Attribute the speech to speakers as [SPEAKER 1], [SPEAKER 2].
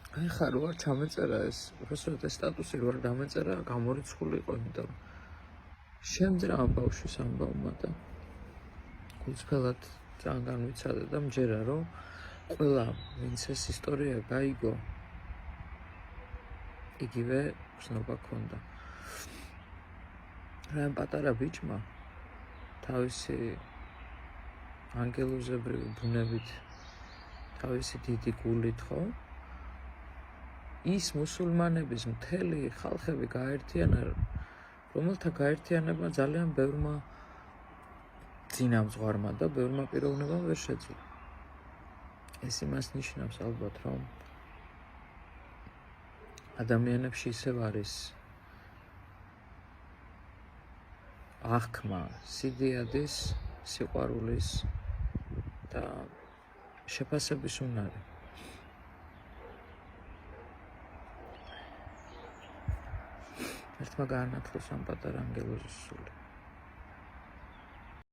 [SPEAKER 1] ეხლა რო არ ჩამეწერა ეს უბრალოდ ეს სტატუსი რო არ დამეწერა გამორიცხული იყო იმიტომ შემძრა ბავშვის ამბავმა და გულწრფელად ძალიან განვიცადა და მჯერა რომ ყველა ვინც ეს ისტორია გაიგო იგივე ხსნობა ქონდა რა პატარა ბიჭმა თავისი ანგელოზებრივი ბუნებით თავისი დიდი გულით ხო ის მუსულმანების მთელი ხალხები გაერთიანა რომელთა გაერთიანება ძალიან ბევრმა წინამძღვარმა და ბევრმა პიროვნებამ ვერ შეძლო ეს იმას ნიშნავს ალბათ რომ ადამიანებში ისევ არის აღქმა სიდიადის სიყვარულის და შეფასების უნარი ერთმა გაანათლოს ამ პატარა ანგელოზის სული